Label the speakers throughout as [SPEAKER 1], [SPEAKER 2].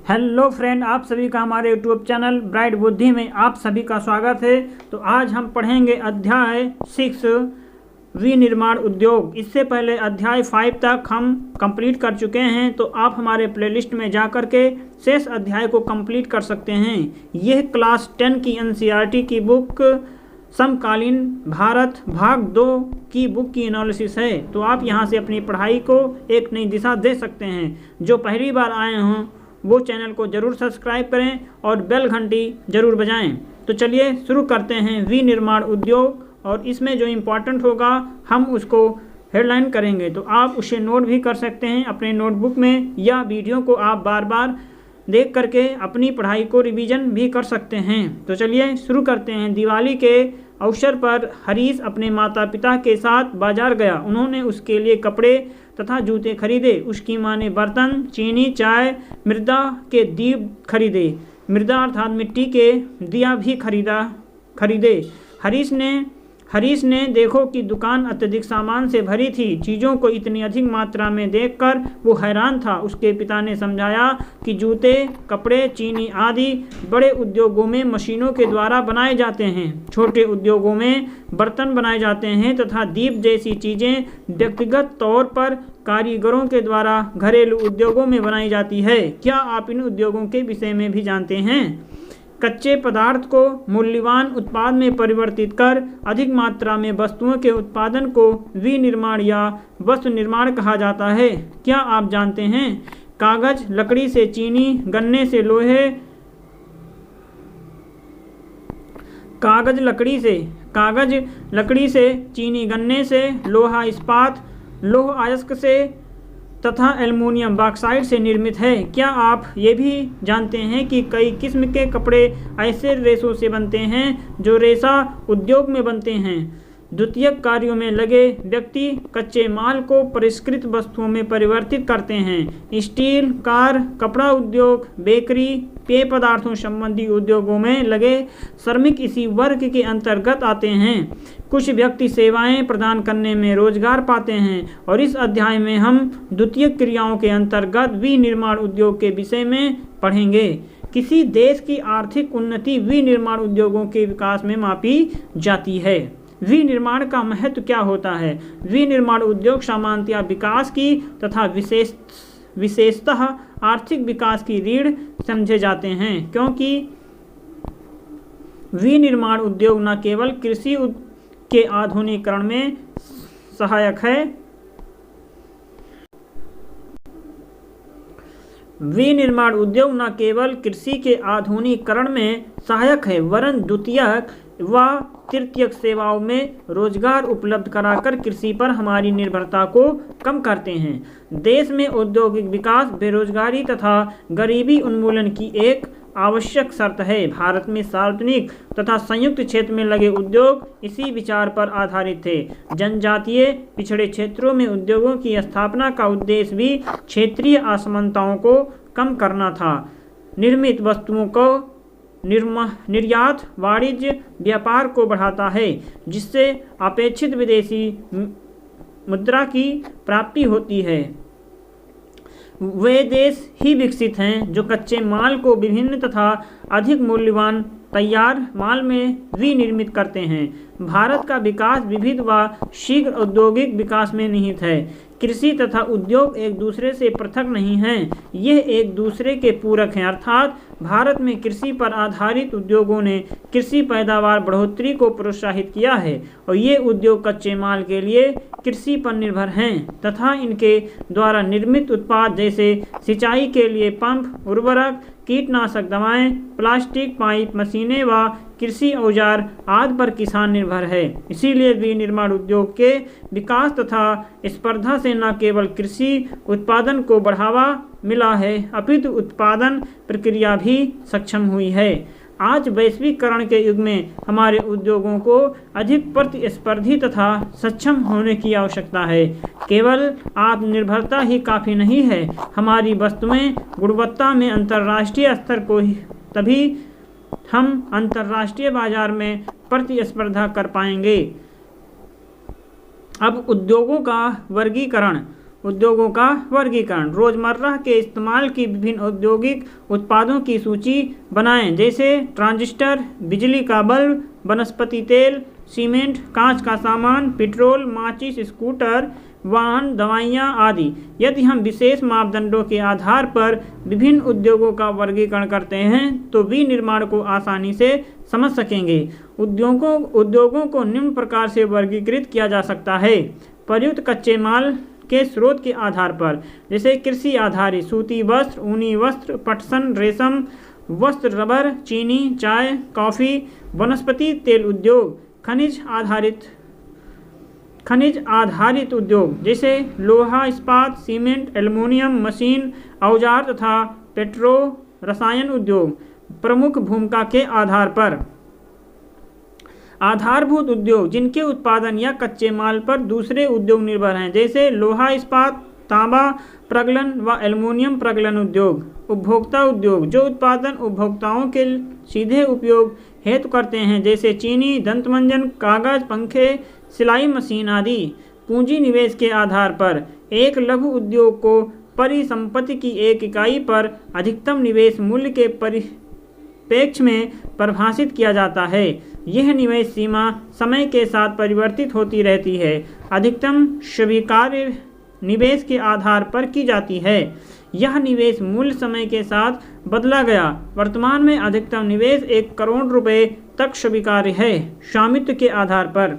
[SPEAKER 1] Hello friend, आप सभी का हमारे यूट्यूब चैनल ब्राइट बुद्धि में आप सभी का स्वागत है। तो आज हम पढ़ेंगे अध्याय 6 विनिर्माण उद्योग। इससे पहले अध्याय 5 तक हम कंप्लीट कर चुके हैं, तो आप हमारे प्लेलिस्ट में जाकर के शेष अध्याय को कंप्लीट कर सकते हैं। यह क्लास 10 की एनसीईआरटी की बुक समकालीन भारत भाग 2 की बुक की एनालिसिस है। तो आप यहां से अपनी पढ़ाई को एक नई दिशा दे सकते हैं। जो पहली बार आए हों वो चैनल को ज़रूर सब्सक्राइब करें और बेल घंटी ज़रूर बजाएं। तो चलिए शुरू करते हैं विनिर्माण उद्योग, और इसमें जो इम्पोर्टेंट होगा हम उसको हेडलाइन करेंगे। तो आप उसे नोट भी कर सकते हैं अपने नोटबुक में, या वीडियो को आप बार बार देख करके अपनी पढ़ाई को रिवीजन भी कर सकते हैं। तो चलिए शुरू करते हैं। दिवाली के अवसर पर हरीश अपने माता पिता के साथ बाजार गया। उन्होंने उसके लिए कपड़े तथा जूते खरीदे। उसकी माँ ने बर्तन, चीनी, चाय, मृदा के दीप खरीदे। मृदा अर्थात मिट्टी के दिया भी खरीदे। हरीश ने देखो कि दुकान अत्यधिक सामान से भरी थी। चीज़ों को इतनी अधिक मात्रा में देखकर वो हैरान था। उसके पिता ने समझाया कि जूते, कपड़े, चीनी आदि बड़े उद्योगों में मशीनों के द्वारा बनाए जाते हैं। छोटे उद्योगों में बर्तन बनाए जाते हैं तथा दीप जैसी चीज़ें व्यक्तिगत तौर पर कारीगरों के द्वारा घरेलू उद्योगों में बनाई जाती है। क्या आप इन उद्योगों के विषय में भी जानते हैं? कच्चे पदार्थ को मूल्यवान उत्पाद में परिवर्तित कर अधिक मात्रा में वस्तुओं के उत्पादन को विनिर्माण या वस्तु निर्माण कहा जाता है। क्या आप जानते हैं? कागज लकड़ी से चीनी, गन्ने से लोहे, कागज लकड़ी से चीनी, गन्ने से लोहा इस्पात, लौह अयस्क से तथा एल्युमिनियम बॉक्साइट से निर्मित है। क्या आप ये भी जानते हैं कि कई किस्म के कपड़े ऐसे रेशों से बनते हैं जो रेशा उद्योग में बनते हैं। द्वितीयक कार्यों में लगे व्यक्ति कच्चे माल को परिष्कृत वस्तुओं में परिवर्तित करते हैं। स्टील, कार, कपड़ा उद्योग, बेकरी, पेय पदार्थों संबंधी उद्योगों में लगे श्रमिक इसी वर्ग के अंतर्गत आते हैं। कुछ व्यक्ति सेवाएं प्रदान करने में रोजगार पाते हैं, और इस अध्याय में हम द्वितीयक क्रियाओं के अंतर्गत विनिर्माण उद्योग के विषय में पढ़ेंगे। किसी देश की आर्थिक उन्नति विनिर्माण उद्योगों के विकास में मापी जाती है। विनिर्माण का महत्व क्या होता है? विनिर्माण उद्योग सामान्यतः विकास की तथा विशेषतः आर्थिक विकास की रीढ़ समझे जाते हैं, क्योंकि विनिर्माण उद्योग न केवल कृषि के आधुनिकीकरण में सहायक है, विनिर्माण उद्योग न केवल कृषि के आधुनिकीकरण में सहायक है, वरन द्वितीयक व तृतीयक सेवाओं में रोजगार उपलब्ध कराकर कृषि पर हमारी निर्भरता को कम करते हैं। देश में औद्योगिक विकास बेरोजगारी तथा गरीबी उन्मूलन की एक आवश्यक शर्त है। भारत में सार्वजनिक तथा संयुक्त क्षेत्र में लगे उद्योग इसी विचार पर आधारित थे। जनजातीय पिछड़े क्षेत्रों में उद्योगों की स्थापना का उद्देश्य भी क्षेत्रीय असमानताओं को कम करना था। निर्मित वस्तुओं को निर्यात वाणिज्य व्यापार को बढ़ाता है, जिससे अपेक्षित विदेशी मुद्रा की प्राप्ति होती है। वे देश ही विकसित हैं जो कच्चे माल को विभिन्न तथा अधिक मूल्यवान तैयार माल में विनिर्मित करते हैं। भारत का विकास विविध व शीघ्र औद्योगिक विकास में निहित है। कृषि तथा उद्योग एक दूसरे से पृथक नहीं हैं, ये एक दूसरे के पूरक हैं। अर्थात भारत में कृषि पर आधारित उद्योगों ने कृषि पैदावार बढ़ोतरी को प्रोत्साहित किया है, और ये उद्योग कच्चे माल के लिए कृषि पर निर्भर हैं तथा इनके द्वारा निर्मित उत्पाद जैसे सिंचाई के लिए पंप, उर्वरक, कीटनाशक दवाएं, प्लास्टिक पाइप, मशीनें व कृषि औजार आदि पर किसान निर्भर है। इसीलिए विनिर्माण उद्योग के विकास तथा स्पर्धा से न केवल कृषि उत्पादन को बढ़ावा मिला है, अपितु उत्पादन प्रक्रिया भी सक्षम हुई है। आज वैश्वीकरण के युग में हमारे उद्योगों को अधिक प्रतिस्पर्धी तथा सक्षम होने की आवश्यकता है। केवल आत्मनिर्भरता ही काफ़ी नहीं है। हमारी वस्तुएं गुणवत्ता में अंतर्राष्ट्रीय स्तर को तभी हम अंतर्राष्ट्रीय बाजार में प्रतिस्पर्धा कर पाएंगे। अब उद्योगों का वर्गीकरण। उद्योगों का वर्गीकरण। रोजमर्रा के इस्तेमाल की विभिन्न औद्योगिक उत्पादों की सूची बनाएं, जैसे ट्रांजिस्टर, बिजली का बल्ब, वनस्पति तेल, सीमेंट, कांच का सामान, पेट्रोल, माचिस, स्कूटर, वाहन, दवाइयाँ आदि। यदि हम विशेष मापदंडों के आधार पर विभिन्न उद्योगों का वर्गीकरण करते हैं तो विनिर्माण को आसानी से समझ सकेंगे। उद्योगों को निम्न प्रकार से वर्गीकृत किया जा सकता है। प्रयुक्त कच्चे माल के स्रोत के आधार पर, जैसे कृषि आधारित सूती वस्त्र, ऊनी वस्त्र, पटसन, रेशम वस्त्र, रबर, चीनी, चाय, कॉफ़ी, वनस्पति तेल उद्योग, खनिज आधारित उद्योग जैसे लोहा, इस्पात, सीमेंट, एल्युमिनियम, मशीन, औजार तथा पेट्रो रसायन उद्योग। प्रमुख भूमिका के आधार पर आधारभूत उद्योग जिनके उत्पादन या कच्चे माल पर दूसरे उद्योग निर्भर हैं, जैसे लोहा, इस्पात, तांबा प्रगलन व एल्युमिनियम प्रगलन उद्योग। उपभोक्ता उद्योग जो उत्पादन उपभोक्ताओं के सीधे उपयोग हेतु करते हैं, जैसे चीनी, दंतमंजन, कागज, पंखे, सिलाई मशीन आदि। पूंजी निवेश के आधार पर एक लघु उद्योग को परिसंपत्ति की एक इकाई पर अधिकतम निवेश मूल्य के परिप्रेक्ष्य में परिभाषित किया जाता है। यह निवेश सीमा समय के साथ परिवर्तित होती रहती है, अधिकतम स्वीकार्य निवेश के आधार पर की जाती है। यह निवेश मूल्य समय के साथ बदला गया। वर्तमान में अधिकतम निवेश 1 करोड़ रुपए तक स्वीकार्य है। स्वामित्व के आधार पर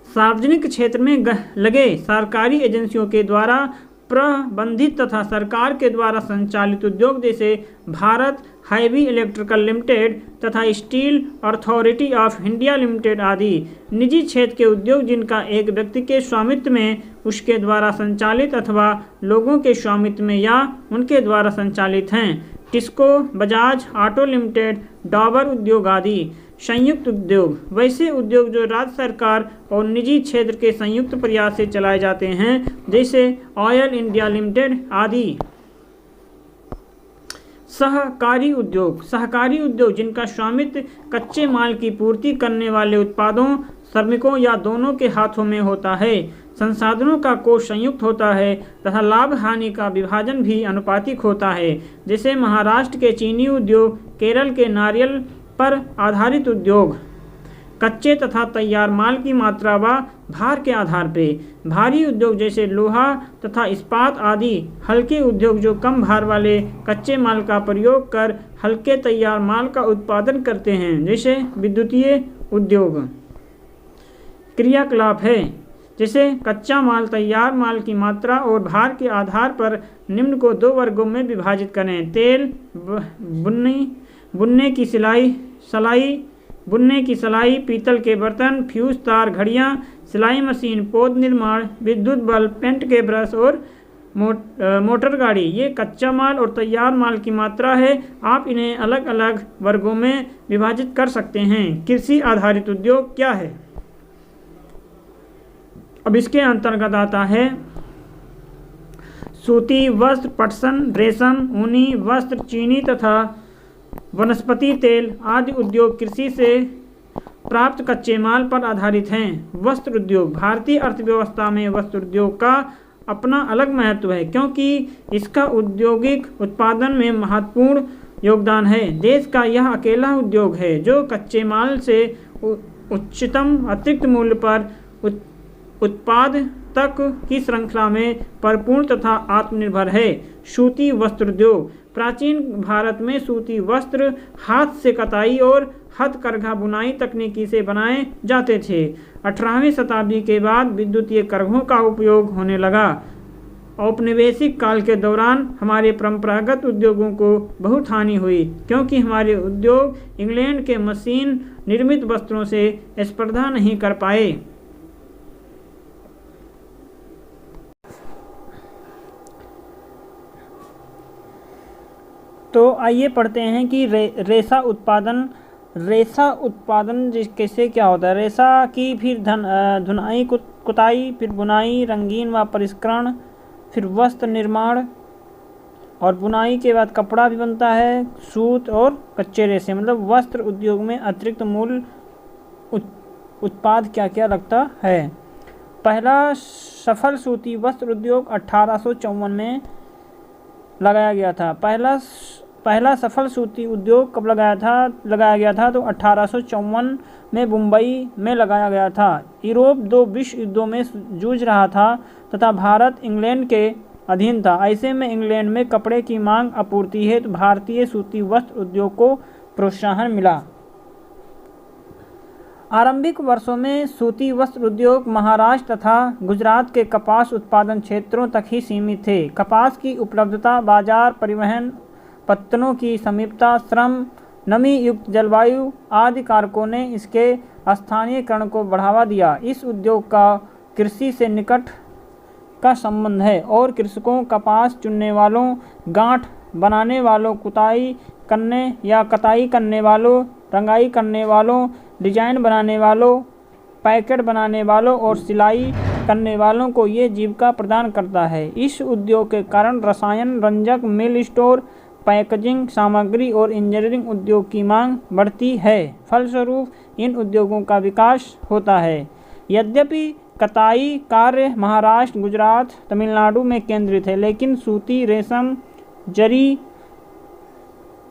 [SPEAKER 1] सार्वजनिक क्षेत्र में लगे सरकारी एजेंसियों के द्वारा प्रबंधित तथा सरकार के द्वारा संचालित उद्योग, जैसे भारत हैवी इलेक्ट्रिकल लिमिटेड तथा steel authority of India limited आदि। निजी क्षेत्र के उद्योग जिनका एक व्यक्ति के स्वामित्व में, उसके द्वारा संचालित अथवा लोगों के स्वामित्व में या उनके द्वारा संचालित हैं, टिस्को, बजाज ऑटो लिमिटेड, डाबर उद्योग आदि। संयुक्त उद्योग वैसे उद्योग जो राज्य सरकार और निजी क्षेत्र के संयुक्त प्रयास से चलाए जाते हैं, जैसे ऑयल इंडिया लिमिटेड आदि। सहकारी उद्योग जिनका स्वामित्व कच्चे माल की पूर्ति करने वाले उत्पादों, श्रमिकों या दोनों के हाथों में होता है। संसाधनों का कोष संयुक्त होता है तथा लाभ हानि का विभाजन भी अनुपातिक होता है, जैसे महाराष्ट्र के चीनी उद्योग, केरल के नारियल पर आधारित उद्योग। कच्चे तथा तैयार माल की मात्रा व भार के आधार पर भारी उद्योग जैसे लोहा तथा इस्पात आदि। हल्के उद्योग जो कम भार वाले कच्चे माल का प्रयोग कर हल्के तैयार माल का उत्पादन करते हैं, जैसे विद्युतीय उद्योग। क्रियाकलाप है, जैसे कच्चा माल, तैयार माल की मात्रा और भार के आधार पर निम्न को 2 वर्गों में विभाजित करें। तेल, बुनने की सलाई, पीतल के बर्तन, फ्यूज तार, घड़ियाँ, सिलाई मशीन, पौध निर्माण, विद्युत बल्ब, पेंट के ब्रश और मोटर गाड़ी। ये कच्चा माल और तैयार माल की मात्रा है। आप इन्हें अलग अलग वर्गों में विभाजित कर सकते हैं। कृषि आधारित उद्योग क्या है? अब इसके अंतर्गत आता है सूती वस्त्र, पटसन, रेशम, ऊनी वस्त्र, चीनी तथा वनस्पति तेल आदि उद्योग कृषि से प्राप्त कच्चे माल पर आधारित हैं। वस्त्र उद्योग भारतीय अर्थव्यवस्था में वस्त्र उद्योग का अपना अलग महत्व है, क्योंकि इसका औद्योगिक उत्पादन में महत्वपूर्ण योगदान है। देश का यह अकेला उद्योग है जो कच्चे माल से उच्चतम अतिरिक्त मूल्य पर उत्पाद तक की श्रृंखला में परिपूर्ण तथा आत्मनिर्भर है। सूती वस्त्र उद्योग प्राचीन भारत में सूती वस्त्र हाथ से कताई और हथकरघा बुनाई तकनीकी से बनाए जाते थे। 18वीं शताब्दी के बाद विद्युतीय करघों का उपयोग होने लगा। औपनिवेशिक काल के दौरान हमारे परंपरागत उद्योगों को बहुत हानि हुई, क्योंकि हमारे उद्योग इंग्लैंड के मशीन निर्मित वस्त्रों से स्पर्धा नहीं कर पाए। तो आइए पढ़ते हैं कि रेशा उत्पादन कैसे क्या होता है। रेशा की फिर धुनाई, कुताई, फिर बुनाई, रंगीन व परिष्करण, फिर वस्त्र निर्माण और बुनाई के बाद कपड़ा भी बनता है, सूत और कच्चे रेशे। मतलब वस्त्र उद्योग में अतिरिक्त मूल उत्पाद क्या क्या लगता है। पहला सफल सूती वस्त्र उद्योग 1854 में लगाया गया था। पहला सफल सूती उद्योग कब लगाया गया था तो 1854 में मुंबई में लगाया गया था। यूरोप 2 विश्व युद्धों में जूझ रहा था तथा भारत इंग्लैंड के अधीन था। ऐसे में इंग्लैंड में कपड़े की मांग आपूर्ति हेतु भारतीय सूती वस्त्र उद्योग को प्रोत्साहन मिला। आरंभिक वर्षों में सूती वस्त्र उद्योग महाराष्ट्र तथा गुजरात के कपास उत्पादन क्षेत्रों तक ही सीमित थे। कपास की उपलब्धता, बाजार, परिवहन, पत्तनों की समीपता, श्रम, नमी युक्त जलवायु आदि कारकों ने इसके स्थानीयकरण को बढ़ावा दिया। इस उद्योग का कृषि से निकट का संबंध है और कृषकों, कपास चुनने वालों, गांठ बनाने वालों, कुताई करने या कताई करने वालों, रंगाई करने वालों, डिजाइन बनाने वालों, पैकेट बनाने वालों और सिलाई करने वालों को ये जीविका प्रदान करता है। इस उद्योग के कारण रसायन, रंजक, मिल स्टोर, पैकेजिंग सामग्री और इंजीनियरिंग उद्योग की मांग बढ़ती है। फलस्वरूप इन उद्योगों का विकास होता है। यद्यपि कताई कार्य महाराष्ट्र, गुजरात, तमिलनाडु में केंद्रित है, लेकिन सूती, रेशम, जरी,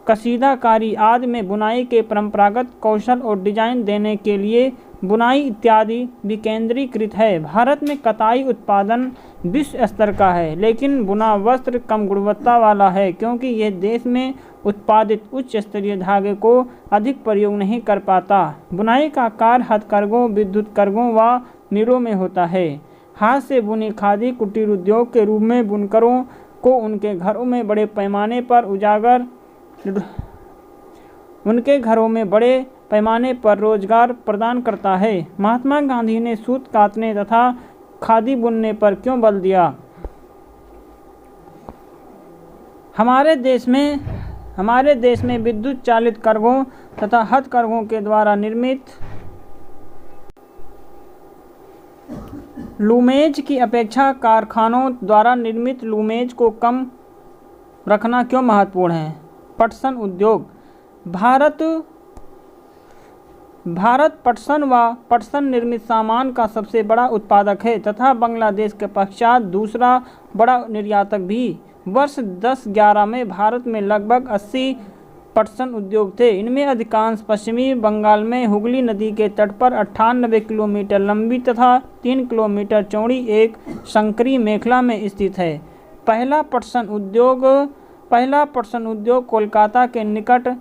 [SPEAKER 1] कसीदाकारी आदि में बुनाई के परंपरागत कौशल और डिजाइन देने के लिए बुनाई इत्यादि विकेंद्रीकृत है। भारत में कताई उत्पादन विश्व स्तर का है, लेकिन बुना वस्त्र कम गुणवत्ता वाला है क्योंकि यह देश में उत्पादित उच्च स्तरीय धागे को अधिक प्रयोग नहीं कर पाता। बुनाई का कार्य हथकरघों, विद्युत करघों व मिलों में होता है। हाथ से बुनी खादी कुटीर उद्योग के रूप में बुनकरों को उनके घरों में बड़े पैमाने पर रोजगार प्रदान करता है। महात्मा गांधी ने सूत कातने तथा खादी बुनने पर क्यों बल दिया? हमारे देश में विद्युत चालित करघों तथा हथकरघों के द्वारा निर्मित लूमेज की अपेक्षा कारखानों द्वारा निर्मित लूमेज को कम रखना क्यों महत्वपूर्ण है? पटसन उद्योग। भारत पटसन व पटसन निर्मित सामान का सबसे बड़ा उत्पादक है तथा बांग्लादेश के पश्चात दूसरा बड़ा निर्यातक भी। वर्ष 1011 में भारत में लगभग 80 पटसन उद्योग थे। इनमें अधिकांश पश्चिमी बंगाल में हुगली नदी के तट पर 98 किलोमीटर लंबी तथा 3 किलोमीटर चौड़ी एक संकरी मेखला में स्थित है। पहला पटसन उद्योग कोलकाता के निकट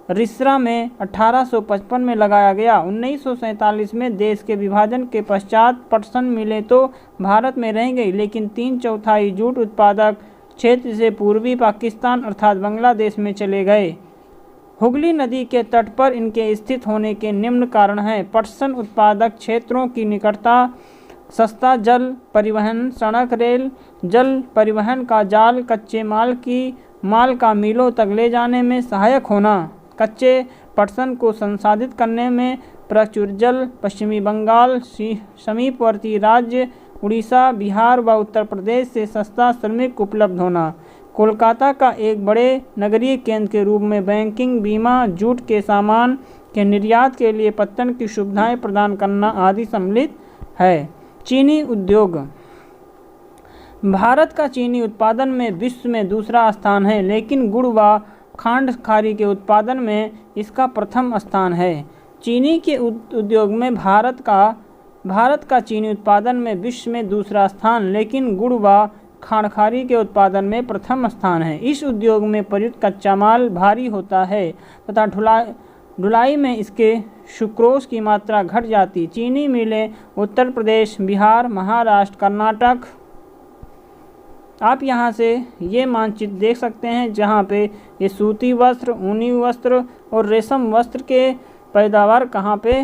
[SPEAKER 1] रिसरा में 1855 में लगाया गया। 1947 में देश के विभाजन के पश्चात पटसन मिलें तो भारत में रह गई, लेकिन 3/4 जूट उत्पादक क्षेत्र से पूर्वी पाकिस्तान अर्थात बांग्लादेश में चले गए। हुगली नदी के तट पर इनके स्थित होने के निम्न कारण हैं। पटसन उत्पादक क्षेत्रों की निकटता, सस्ता जल परिवहन, सड़क, रेल, जल परिवहन का जाल, कच्चे माल का मिलों तक ले जाने में सहायक होना, कच्चे पटसन को संसाधित करने में प्रचुर जल, पश्चिमी बंगाल, समीपवर्ती राज्य उड़ीसा, बिहार व उत्तर प्रदेश से सस्ता श्रमिक उपलब्ध होना, कोलकाता का एक बड़े नगरीय केंद्र के रूप में बैंकिंग, बीमा, जूट के सामान के निर्यात के लिए पत्तन की सुविधाएं प्रदान करना आदि सम्मिलित है। चीनी उद्योग। भारत का चीनी उत्पादन में विश्व में दूसरा स्थान है, लेकिन गुड़ व खांड खारी के उत्पादन में इसका प्रथम स्थान है। चीनी के उद्योग में भारत का चीनी उत्पादन में विश्व में दूसरा स्थान, लेकिन गुड़ व खांड खारी के उत्पादन में प्रथम स्थान है। इस उद्योग में प्रयुक्त कच्चा माल भारी होता है तथा ढुलाई में इसके सुक्रोज की मात्रा घट जाती। चीनी मिलें उत्तर प्रदेश, बिहार, महाराष्ट्र, कर्नाटक। आप यहाँ से ये मानचित्र देख सकते हैं जहाँ पे ये सूती वस्त्र, ऊनी वस्त्र और रेशम वस्त्र के पैदावार कहाँ पे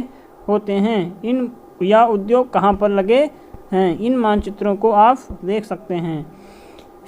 [SPEAKER 1] होते हैं, इन या उद्योग कहाँ पर लगे हैं। इन मानचित्रों को आप देख सकते हैं।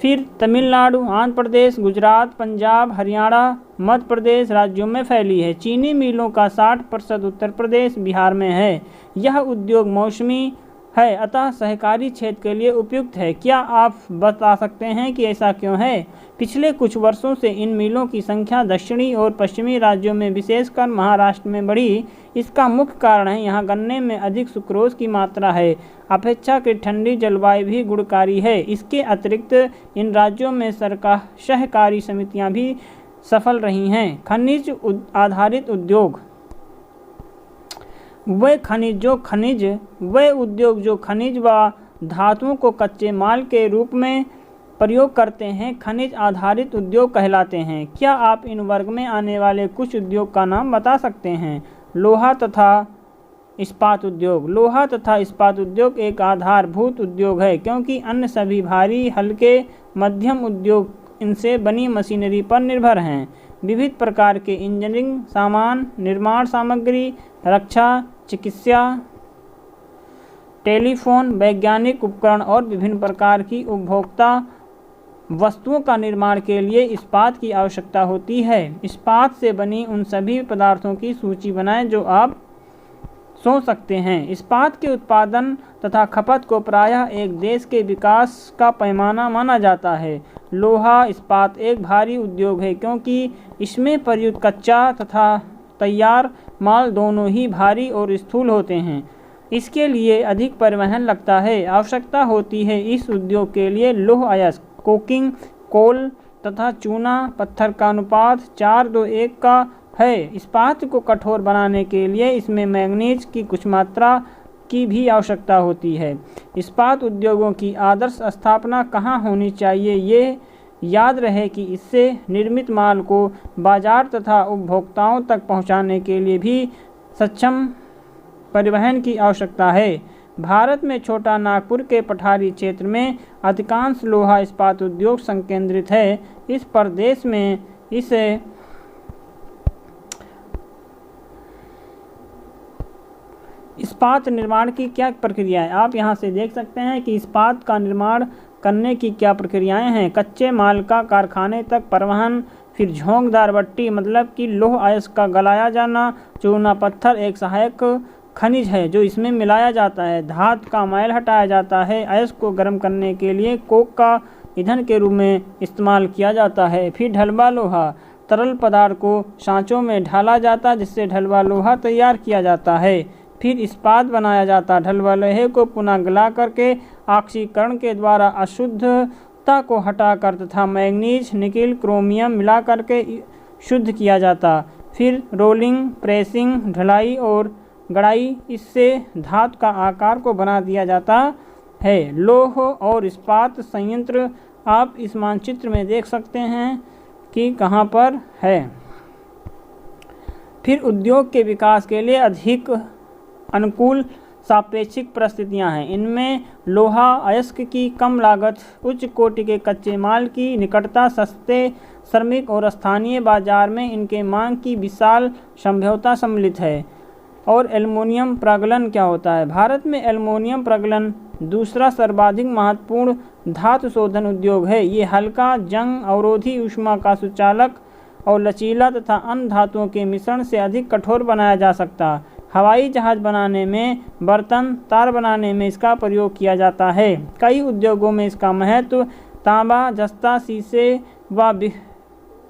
[SPEAKER 1] फिर तमिलनाडु, आंध्र प्रदेश, गुजरात, पंजाब, हरियाणा, मध्य प्रदेश राज्यों में फैली है। चीनी मिलों का 60% उत्तर प्रदेश, बिहार में है। यह उद्योग मौसमी है, अतः सहकारी क्षेत्र के लिए उपयुक्त है। क्या आप बता सकते हैं कि ऐसा क्यों है? पिछले कुछ वर्षों से इन मिलों की संख्या दक्षिणी और पश्चिमी राज्यों में, विशेषकर महाराष्ट्र में बढ़ी। इसका मुख्य कारण है यहाँ गन्ने में अधिक सुक्रोज की मात्रा है। अपेक्षाकृत ठंडी जलवायु भी गुणकारी है। इसके अतिरिक्त इन राज्यों में सहकारी समितियाँ भी सफल रही हैं। खनिज आधारित उद्योग वे उद्योग जो खनिज व धातुओं को कच्चे माल के रूप में प्रयोग करते हैं, खनिज आधारित उद्योग कहलाते हैं। क्या आप इन वर्ग में आने वाले कुछ उद्योग का नाम बता सकते हैं? लोहा तथा इस्पात उद्योग। लोहा तथा इस्पात उद्योग एक आधारभूत उद्योग है, क्योंकि अन्य सभी भारी, हल्के, मध्यम उद्योग इनसे बनी मशीनरी पर निर्भर हैं। विविध प्रकार के इंजीनियरिंग सामान, निर्माण सामग्री, रक्षा, चिकित्सा, टेलीफोन, वैज्ञानिक उपकरण और विभिन्न प्रकार की उपभोक्ता वस्तुओं का निर्माण के लिए इस्पात की आवश्यकता होती है। इस्पात से बनी उन सभी पदार्थों की सूची बनाएं जो आप सोच सकते हैं। इस्पात के उत्पादन तथा खपत को प्रायः एक देश के विकास का पैमाना माना जाता है। लोहा इस्पात एक भारी उद्योग है, क्योंकि इसमें प्रयुक्त कच्चा तथा तैयार माल दोनों ही भारी और स्थूल होते हैं। इसके लिए अधिक परिवहन लगता है। आवश्यकता होती है इस उद्योग के लिए लौह अयस्क, कोकिंग कोल तथा चूना पत्थर का अनुपात 4:1 का है। इस्पात को कठोर बनाने के लिए इसमें मैंगनीज की कुछ मात्रा की भी आवश्यकता होती है। इस्पात उद्योगों की आदर्श स्थापना कहाँ होनी चाहिए? ये याद रहे कि इससे निर्मित माल को बाजार तथा उपभोक्ताओं तक पहुँचाने के लिए भी सक्षम परिवहन की आवश्यकता है। भारत में छोटा नागपुर के पठारी क्षेत्र में अधिकांश लोहा इस्पात उद्योग संकेंद्रित है। इस प्रदेश में इस्पात निर्माण की क्या प्रक्रिया है? आप यहाँ से देख सकते हैं कि इस्पात का निर्माण करने की क्या प्रक्रियाएं हैं। कच्चे माल का कारखाने तक परिवहन, फिर झोंकदार भट्टी मतलब कि लौह अयस्क का गलाया जाना। चूना पत्थर एक सहायक खनिज है जो इसमें मिलाया जाता है। धातु का मैल हटाया जाता है। अयस्क को गर्म करने के लिए कोक का ईंधन के रूप में इस्तेमाल किया जाता है। फिर ढलवा लोहा, तरल पदार्थ को सांचों में ढाला जाता है जिससे ढलवा लोहा तैयार किया जाता है। फिर इस्पात बनाया जाता है। ढलवा लोहे को पुनः गला करके ऑक्सीकरण के द्वारा अशुद्धता को हटाकर तथा मैंगनीज, निकेल, क्रोमियम मिला करके शुद्ध किया जाता। फिर रोलिंग, प्रेसिंग, ढलाई और गड़ाई, इससे धातु का आकार को बना दिया जाता है। लौह और इस्पात संयंत्र आप इस मानचित्र में देख सकते हैं कि कहाँ पर है। फिर उद्योग के विकास के लिए अधिक अनुकूल सापेक्षिक परिस्थितियां हैं। इनमें लोहा अयस्क की कम लागत, उच्च कोटि के कच्चे माल की निकटता, सस्ते श्रमिक और स्थानीय बाजार में इनके मांग की विशाल संभाव्यता सम्मिलित है। और एल्युमिनियम प्रगलन क्या होता है? भारत में एल्युमिनियम प्रगलन दूसरा सर्वाधिक महत्वपूर्ण धातु शोधन उद्योग है। ये हल्का, जंग अवरोधी, ऊष्मा का सुचालक और लचीला तथा अन्य धातुओं के मिश्रण से अधिक कठोर बनाया जा सकता। हवाई जहाज बनाने में, बर्तन, तार बनाने में इसका प्रयोग किया जाता है। कई उद्योगों में इसका महत्व तांबा, जस्ता,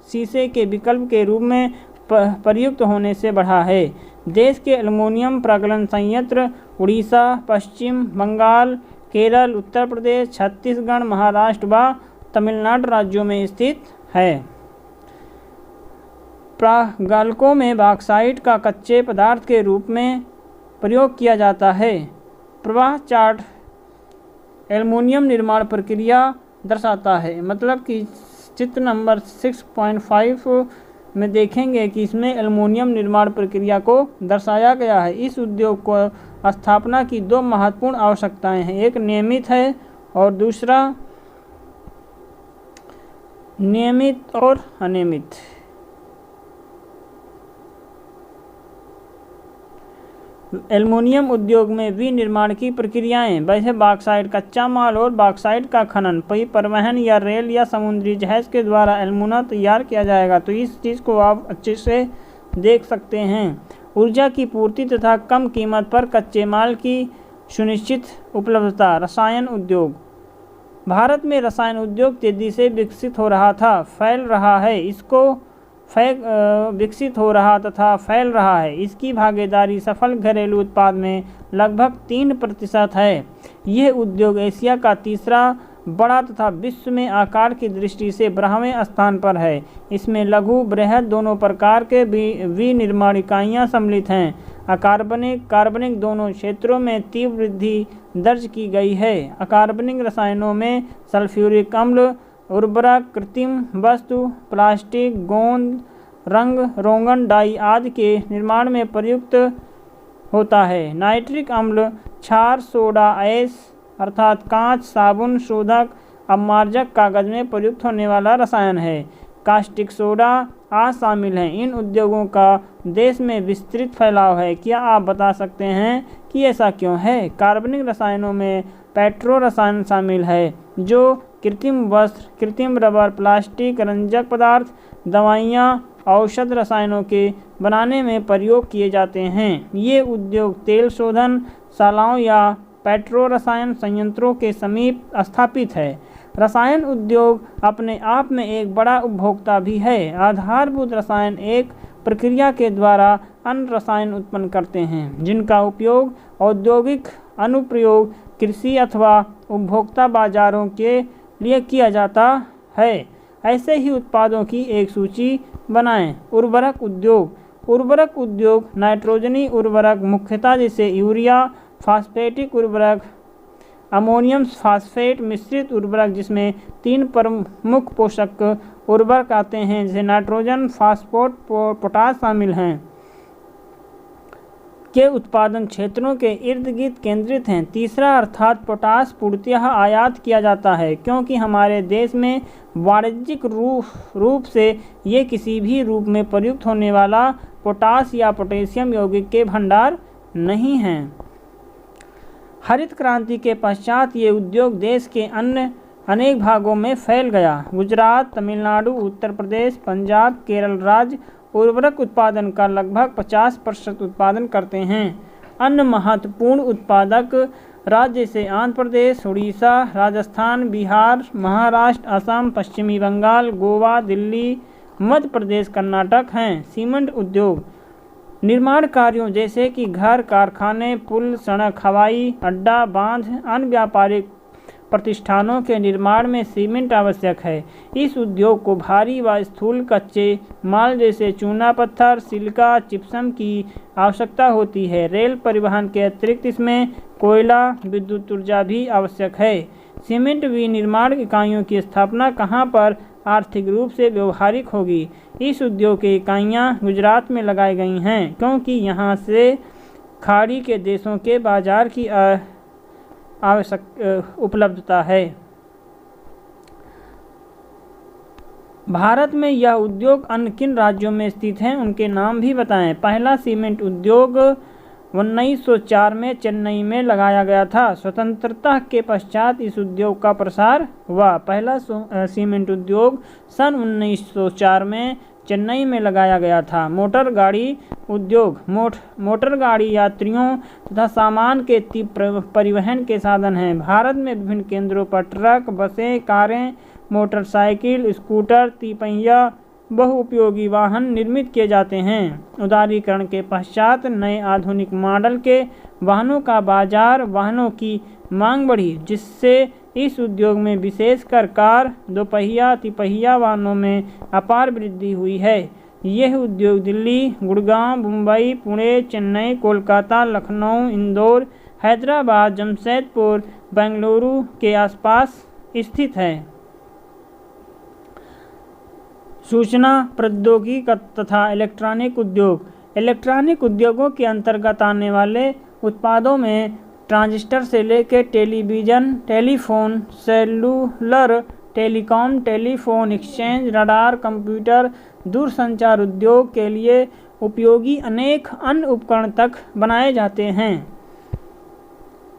[SPEAKER 1] शीशे के विकल्प के रूप में प्रयुक्त होने से बढ़ा है। देश के एल्युमिनियम प्रगलन संयंत्र उड़ीसा, पश्चिम बंगाल, केरल, उत्तर प्रदेश, छत्तीसगढ़, महाराष्ट्र व तमिलनाडु राज्यों में स्थित है। प्रागल्कों में बॉक्साइट का कच्चे पदार्थ के रूप में प्रयोग किया जाता है। प्रवाह चार्ट एल्युमिनियम निर्माण प्रक्रिया दर्शाता है। मतलब कि चित्र नंबर 6.5 में देखेंगे कि इसमें एल्युमिनियम निर्माण प्रक्रिया को दर्शाया गया है। इस उद्योग को स्थापना की दो महत्वपूर्ण आवश्यकताएं हैं। एक नियमित है और दूसरा नियमित और अनियमित। एल्युमिनियम उद्योग में विनिर्माण की प्रक्रियाएं, वैसे बॉक्साइट कच्चा माल और बॉक्साइट का खनन, परिवहन या रेल या समुद्री जहाज के द्वारा एल्युमिनियम तैयार किया जाएगा। तो इस चीज़ को आप अच्छे से देख सकते हैं। ऊर्जा की पूर्ति तथा कम कीमत पर कच्चे माल की सुनिश्चित उपलब्धता। रसायन उद्योग। भारत में रसायन उद्योग तेजी से विकसित हो रहा था, विकसित हो रहा तथा फैल रहा है। इसकी भागीदारी सफल घरेलू उत्पाद में लगभग 3% है। यह उद्योग एशिया का तीसरा बड़ा तथा विश्व में आकार की दृष्टि से 12वें स्थान पर है। इसमें लघु बृहद दोनों प्रकार के विनिर्माण इकाइयाँ सम्मिलित हैं। अकार्बनिक दोनों क्षेत्रों में तीव्र वृद्धि दर्ज की गई है। अकार्बनिक रसायनों में सल्फ्यूरिक अम्ल, उर्वरक, कृत्रिम वस्तु, प्लास्टिक, गोंद, रंग रोगन डाई आदि के निर्माण में प्रयुक्त होता है। नाइट्रिक अम्ल क्षार, सोडा ऐश अर्थात कांच, साबुन, शोधक, अपमार्जक, कागज में प्रयुक्त होने वाला रसायन है। कास्टिक सोडा आदि शामिल हैं। इन उद्योगों का देश में विस्तृत फैलाव है। क्या आप बता सकते हैं कि ऐसा क्यों है? कार्बनिक रसायनों में पेट्रो रसायन शामिल है जो कृत्रिम वस्त्र, कृत्रिम रबर, प्लास्टिक, रंजक पदार्थ, दवाइयाँ, औषध रसायनों के बनाने में प्रयोग किए जाते हैं। ये उद्योग तेल शोधन शालाओं या पेट्रो रसायन संयंत्रों के समीप स्थापित है। रसायन उद्योग अपने आप में एक बड़ा उपभोक्ता भी है। आधारभूत रसायन एक प्रक्रिया के द्वारा अन्य रसायन उत्पन्न करते हैं जिनका उपयोग औद्योगिक अनुप्रयोग, कृषि अथवा उपभोक्ता बाजारों के लिए किया जाता है। ऐसे ही उत्पादों की एक सूची बनाएं। उर्वरक उद्योग नाइट्रोजनी उर्वरक मुख्यतः जैसे यूरिया, फास्फेटिक उर्वरक, अमोनियम फास्फेट, मिश्रित उर्वरक जिसमें 3 प्रमुख पोषक उर्वरक आते हैं जैसे नाइट्रोजन, फास्फोरस, पोटाश शामिल हैं, के उत्पादन क्षेत्रों के इर्द गिर्द केंद्रित हैं। तीसरा अर्थात पोटाश पूर्णतः आयात किया जाता है क्योंकि हमारे देश में वाणिज्यिक रूप से ये किसी भी रूप में प्रयुक्त होने वाला पोटाश या पोटेशियम यौगिक के भंडार नहीं हैं। हरित क्रांति के पश्चात ये उद्योग देश के अन्य अनेक भागों में फैल गया। गुजरात, तमिलनाडु, उत्तर प्रदेश, पंजाब, केरल राज्य उर्वरक उत्पादन का लगभग 50% उत्पादन करते हैं। अन्य महत्वपूर्ण उत्पादक राज्य जैसे आंध्र प्रदेश, उड़ीसा, राजस्थान, बिहार, महाराष्ट्र, असम, पश्चिमी बंगाल, गोवा, दिल्ली, मध्य प्रदेश, कर्नाटक हैं। सीमेंट उद्योग निर्माण कार्यों जैसे कि घर, कारखाने, पुल, सड़क, हवाई अड्डा, बांध, अन्य व्यापारिक प्रतिष्ठानों के निर्माण में सीमेंट आवश्यक है। इस उद्योग को भारी व स्थूल कच्चे माल जैसे चूना पत्थर, सिलिका, जिप्सम की आवश्यकता होती है। रेल परिवहन के अतिरिक्त इसमें कोयला, विद्युत ऊर्जा भी आवश्यक है। सीमेंट विनिर्माण इकाइयों की स्थापना कहाँ पर आर्थिक रूप से व्यवहारिक होगी? इस उद्योग की इकाइयाँ गुजरात में लगाई गई हैं क्योंकि यहाँ से खाड़ी के देशों के बाजार की आवश्यक उपलब्धता है। भारत में यह उद्योग अन्य किन राज्यों में स्थित हैं उनके नाम भी बताएं। पहला सीमेंट उद्योग 1904 में चेन्नई में लगाया गया था। स्वतंत्रता के पश्चात इस उद्योग का प्रसार हुआ। पहला सीमेंट उद्योग सन 1904 में चेन्नई में लगाया गया था। मोटर गाड़ी उद्योग मोटर गाड़ी यात्रियों तथा सामान के तीव्र परिवहन के साधन हैं। भारत में विभिन्न केंद्रों पर ट्रक, बसें, कारें, मोटरसाइकिल, स्कूटर, तिपहिया बहुउपयोगी वाहन निर्मित किए जाते हैं। उदारीकरण के पश्चात नए आधुनिक मॉडल के वाहनों का बाजार, वाहनों की मांग बढ़ी जिससे इस उद्योग में विशेषकर कार, दोपहिया, तिपहिया वाहनों में अपार वृद्धि हुई है। यह उद्योग दिल्ली, गुड़गांव, मुंबई, पुणे, चेन्नई, कोलकाता, लखनऊ, इंदौर, हैदराबाद, जमशेदपुर, बेंगलुरु के आसपास स्थित है। सूचना प्रौद्योगिकी तथा इलेक्ट्रॉनिक उद्योगों के अंतर्गत आने वाले उत्पादों में ट्रांजिस्टर से लेकर television, telephone, cellular, telecom, telephone exchange, radar, computer, दूरसंचार उद्योग के लिए उपयोगी अनेक अन्य उपकरण तक बनाए जाते हैं।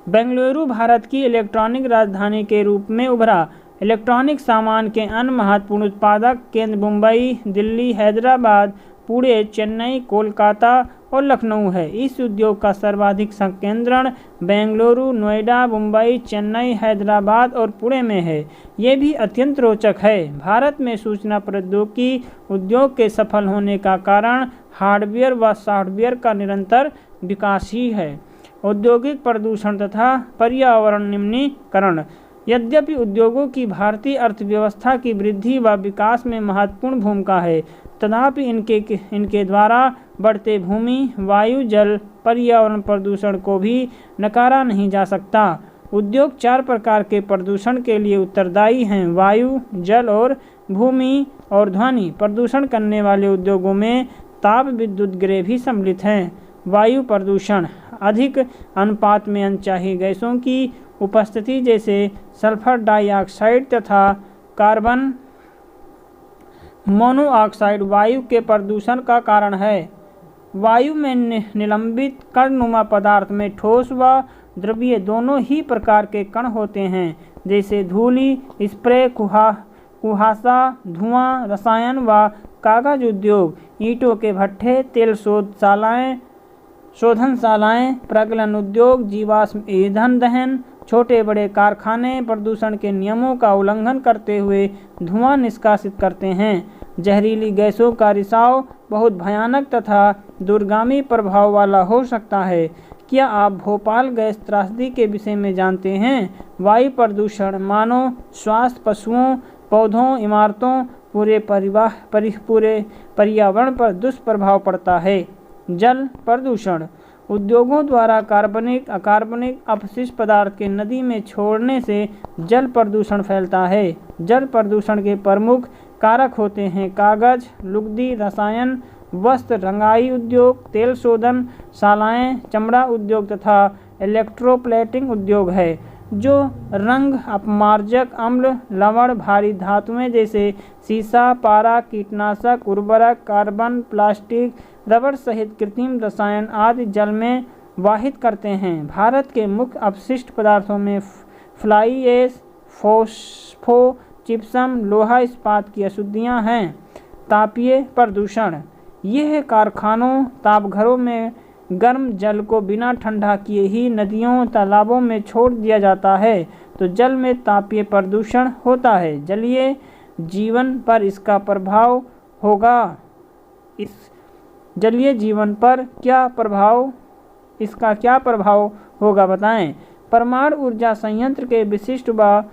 [SPEAKER 1] बेंगलुरु भारत की इलेक्ट्रॉनिक राजधानी के रूप में उभरा। इलेक्ट्रॉनिक सामान के अन्य महत्वपूर्ण उत्पादक केंद्र मुंबई, दिल्ली, हैदराबाद, पुणे, चेन्नई, कोलकाता और लखनऊ है। इस उद्योग का सर्वाधिक संकेंद्रण बेंगलुरु, नोएडा, मुंबई, चेन्नई, हैदराबाद और पुणे में है। ये भी अत्यंत रोचक है। भारत में सूचना प्रौद्योगिकी उद्योग के सफल होने का कारण हार्डवेयर व सॉफ्टवेयर का निरंतर विकास ही है। औद्योगिक प्रदूषण तथा पर्यावरण निम्नीकरण। यद्यपि उद्योगों की भारतीय अर्थव्यवस्था की वृद्धि व विकास में महत्वपूर्ण भूमिका है, तथापि इनके द्वारा बढ़ते भूमि, वायु, जल, पर्यावरण प्रदूषण को भी नकारा नहीं जा सकता। उद्योग 4 प्रकार के प्रदूषण के लिए उत्तरदायी हैं: वायु, जल और भूमि और ध्वनि। प्रदूषण करने वाले उद्योगों में ताप विद्युत गृह भी सम्मिलित हैं। वायु प्रदूषण। अधिक अनुपात में अनचाही गैसों की उपस्थिति जैसे सल्फर डाइऑक्साइड तथा कार्बन मोनोऑक्साइड वायु के प्रदूषण का कारण है। वायु में निलंबित कणनुमा पदार्थ में ठोस व द्रवीय दोनों ही प्रकार के कण होते हैं, जैसे धूलि, स्प्रे, कुहासा, धुआं, रसायन व कागज उद्योग, ईंटों के भट्ठे, तेल शोधनशालाएं, प्रज्वलन उद्योग, जीवाश्म ईंधन दहन, छोटे बड़े कारखाने प्रदूषण के नियमों का उल्लंघन करते हुए धुआं निष्कासित करते हैं। जहरीली गैसों का रिसाव बहुत भयानक तथा दूरगामी प्रभाव वाला हो सकता है। क्या आप भोपाल गैस त्रासदी के विषय में जानते हैं? वायु प्रदूषण मानव स्वास्थ्य, पशुओं, पौधों, इमारतों, पूरे पर्यावरण पर दुष्प्रभाव पड़ता है। जल प्रदूषण। उद्योगों द्वारा कार्बनिक, अकार्बनिक अपशिष्ट पदार्थ के नदी में छोड़ने से जल प्रदूषण फैलता है। जल प्रदूषण के प्रमुख कारक होते हैं कागज, लुगदी, रसायन, वस्त्र, रंगाई उद्योग, तेल शोधन शालाएं, चमड़ा उद्योग तथा इलेक्ट्रोप्लेटिंग उद्योग है, जो रंग अपमार्जक, अम्ल, लवण, भारी धातुएं जैसे सीसा, पारा, कीटनाशक, उर्वरक, कार्बन, प्लास्टिक, रबर सहित कृत्रिम रसायन आदि जल में वाहित करते हैं। भारत के मुख्य अपशिष्ट पदार्थों में फ्लाई ऐश, फॉस्फो, जिप्सम, लोहा इस्पात की अशुद्धियां हैं। तापीय प्रदूषण। यह कारखानों, तापघरों में गर्म जल को बिना ठंडा किए ही नदियों, तालाबों में छोड़ दिया जाता है, तो जल में तापीय प्रदूषण होता है। जलीय जीवन पर इसका प्रभाव होगा। जलीय जीवन पर इसका क्या प्रभाव होगा बताएं। परमाणु ऊर्जा संयंत्र के विशिष्ट व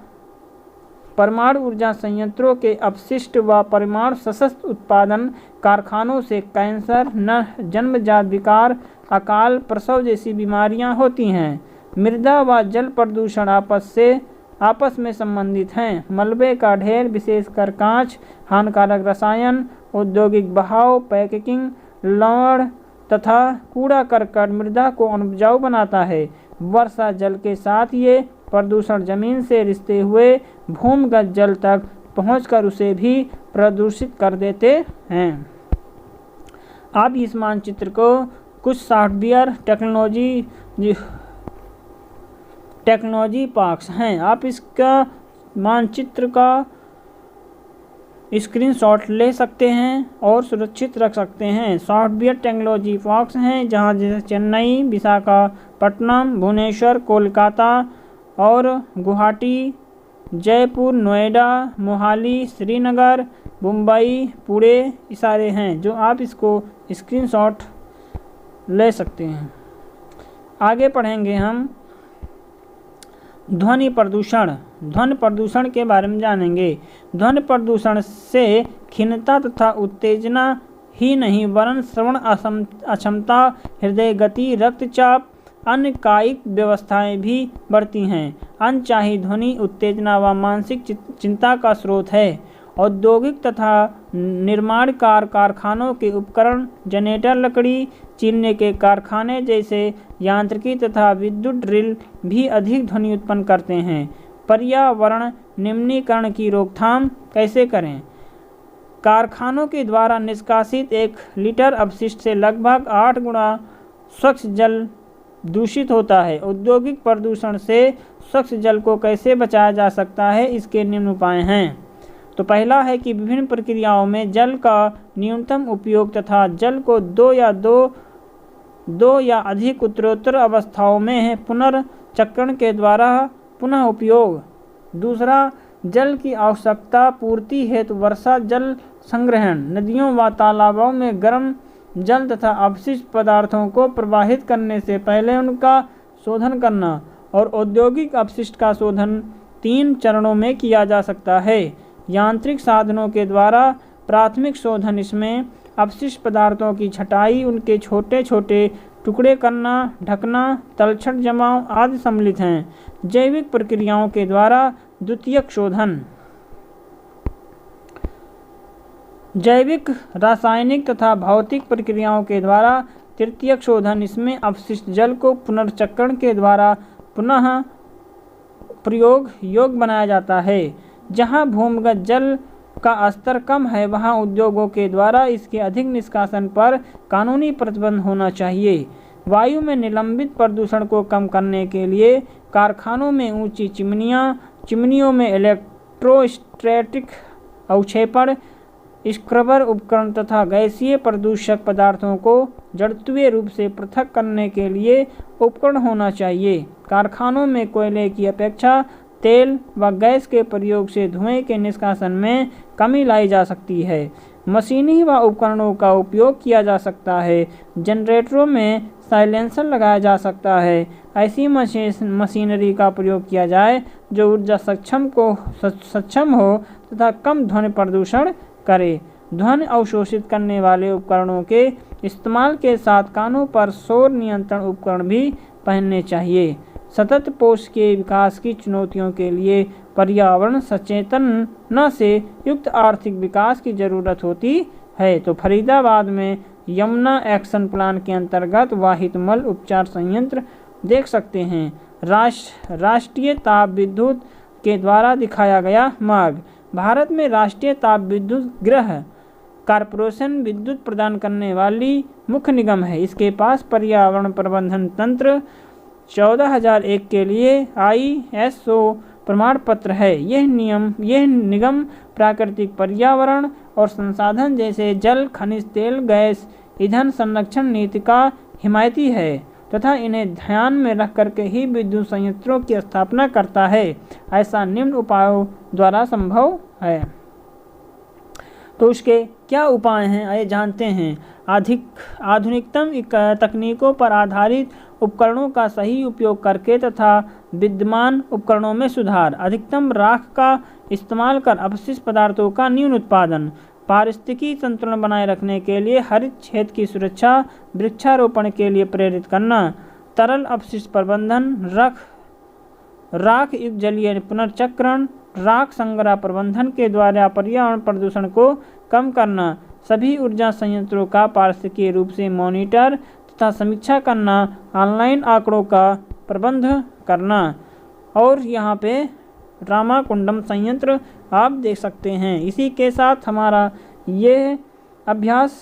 [SPEAKER 1] परमाणु ऊर्जा संयंत्रों के अपशिष्ट व परमाणु सशस्त्र उत्पादन कारखानों से कैंसर, जन्मजात विकार, अकाल, प्रसव जैसी बीमारियां होती हैं। मृदा व जल प्रदूषण आपस में संबंधित हैं। मलबे का ढेर, विशेषकर कांच, हानिकारक रसायन, औद्योगिक बहाव, पैकेजिंग, लवण तथा कूड़ा करकट मृदा को अनउपजाऊ बनाता है। वर्षा जल के साथ ये प्रदूषण जमीन से रिसते हुए भूमिगत जल तक पहुंचकर उसे भी प्रदूषित कर देते हैं। अब इस मानचित्र को कुछ सॉफ्टवेयर टेक्नोलॉजी पार्क्स हैं। आप इसका मानचित्र का स्क्रीनशॉट ले सकते हैं और सुरक्षित रख सकते हैं। सॉफ्टवेयर टेक्नोलॉजी पार्क्स हैं जहां जैसे चेन्नई, विशाखापट्टनम, भुवनेश्वर, कोलकाता और गुवाहाटी, जयपुर, नोएडा, मोहाली, श्रीनगर, मुंबई, पुणे सारे हैं जो आप इसको स्क्रीनशॉट ले सकते हैं। आगे पढ़ेंगे हम ध्वनि प्रदूषण। ध्वनि प्रदूषण के बारे में जानेंगे। ध्वनि प्रदूषण से खिन्नता तथा उत्तेजना ही नहीं वरन श्रवण अक्षमता, हृदय गति, रक्तचाप, अन्य कायिक व्यवस्थाएं भी बढ़ती हैं। अनचाही ध्वनि उत्तेजना व मानसिक चिंता का स्रोत है। औद्योगिक तथा निर्माण कारखानों के उपकरण, जनरेटर, लकड़ी चीरने के कारखाने जैसे यांत्रिकी तथा विद्युत ड्रिल भी अधिक ध्वनि उत्पन्न करते हैं। पर्यावरण निम्नीकरण की रोकथाम कैसे करें? कारखानों के द्वारा निष्कासित 1 लीटर अपशिष्ट से लगभग 8 गुना स्वच्छ जल दूषित होता है। औद्योगिक प्रदूषण से स्वच्छ जल को कैसे बचाया जा सकता है, इसके निम्न उपाय हैं। तो पहला है कि विभिन्न प्रक्रियाओं में जल का न्यूनतम उपयोग तथा जल को 2 या 2 2 या अधिक उत्तरोत्तर अवस्थाओं में पुनर्चक्रण के द्वारा पुनः उपयोग। दूसरा, जल की आवश्यकता पूर्ति हेतु वर्षा जल संग्रहण, नदियों व तालाबों में गर्म जल तथा अपशिष्ट पदार्थों को प्रवाहित करने से पहले उनका शोधन करना। और औद्योगिक अपशिष्ट का शोधन 3 चरणों में किया जा सकता है। यांत्रिक साधनों के द्वारा प्राथमिक शोधन, इसमें अपशिष्ट पदार्थों की छटाई, उनके छोटे छोटे टुकड़े करना, ढकना, तलछट जमाव आदि सम्मिलित हैं। जैविक प्रक्रियाओं के द्वारा द्वितीयक शोधन, जैविक, रासायनिक तथा भौतिक प्रक्रियाओं के द्वारा तृतीयक शोधन, इसमें अपशिष्ट जल को पुनर्चक्रण के द्वारा पुनः प्रयोग योग्य बनाया जाता है। जहां भूमिगत जल का स्तर कम है वहां उद्योगों के द्वारा इसके अधिक निष्कासन पर कानूनी प्रतिबंध होना चाहिए। वायु में निलंबित प्रदूषण को कम करने के लिए कारखानों में ऊंची चिमनियां, चिमनियों में इलेक्ट्रोस्टैटिक अवक्षेपण, स्क्रबर उपकरण तथा गैसीय प्रदूषक पदार्थों को जड़त्वीय रूप से पृथक करने के लिए उपकरण होना चाहिए। कारखानों में कोयले की अपेक्षा तेल व गैस के प्रयोग से धुएं के निष्कासन में कमी लाई जा सकती है। मशीनी व उपकरणों का उपयोग किया जा सकता है। जनरेटरों में साइलेंसर लगाया जा सकता है। ऐसी मशीनरी का प्रयोग किया जाए जो ऊर्जा सक्षम हो तथा कम ध्वनि प्रदूषण करे। ध्वनि अवशोषित करने वाले उपकरणों के इस्तेमाल के साथ कानों पर शोर नियंत्रण उपकरण भी पहनने चाहिए। सतत पोष के विकास की चुनौतियों के लिए पर्यावरण सचेतन से युक्त आर्थिक विकास की जरूरत होती है। तो फरीदाबाद में यमुना एक्शन प्लान के अंतर्गत वाहित मल उपचार संयंत्र देख सकते हैं। राष्ट्रीय ताप विद्युत के द्वारा दिखाया गया मार्ग। भारत में राष्ट्रीय ताप विद्युत गृह कॉर्पोरेशन विद्युत प्रदान करने वाली मुख्य निगम है। इसके पास पर्यावरण प्रबंधन तंत्र 14001 के लिए ISO प्रमाण पत्र है। यह निगम प्राकृतिक पर्यावरण और संसाधन जैसे जल, खनिज तेल, गैस, ईंधन संरक्षण नीति का हिमायती है तथा इन्हें ध्यान में रख करके ही विद्युत संयंत्रों की स्थापना करता है। ऐसा निम्न उपायों द्वारा संभव है। तो उसके क्या उपाय हैं आइए जानते हैं। आधुनिकतम तकनीकों पर आधारित उपकरणों का सही उपयोग करके तथा विद्यमान उपकरणों में सुधार, अधिकतम राख का इस्तेमाल कर अपशिष्ट पदार्थों का न्यून उत्पादन, पारिस्थितिकी संतुलन बनाए रखने के लिए हरित क्षेत्र की सुरक्षा, वृक्षारोपण के लिए प्रेरित करना, तरल अपशिष्ट प्रबंधन, राख युक्त जलीय पुनर्चक्रण, राख संग्रह प्रबंधन के द्वारा पर्यावरण प्रदूषण को कम करना, सभी ऊर्जा संयंत्रों का पारिस्थितिकीय रूप से मॉनिटर तथा समीक्षा करना, ऑनलाइन आंकड़ों का प्रबंध करना। और यहाँ पे रामाकुंडम संयंत्र आप देख सकते हैं। इसी के साथ हमारा ये अभ्यास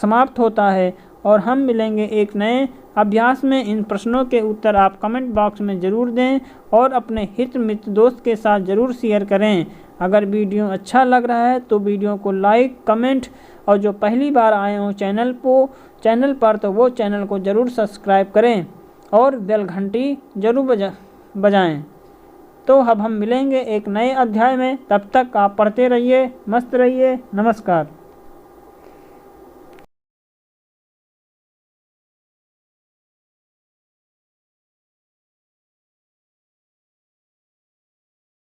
[SPEAKER 1] समाप्त होता है और हम मिलेंगे एक नए अभ्यास में। इन प्रश्नों के उत्तर आप कमेंट बॉक्स में ज़रूर दें और अपने हित मित्र दोस्त के साथ ज़रूर शेयर करें। अगर वीडियो अच्छा लग रहा है तो वीडियो को लाइक, कमेंट और जो पहली बार आए हों चैनल पर तो वो चैनल को ज़रूर सब्सक्राइब करें और बेल घंटी ज़रूर बजाएं। तो अब हम मिलेंगे एक नए अध्याय में। तब तक आप पढ़ते रहिए, मस्त रहिए। नमस्कार।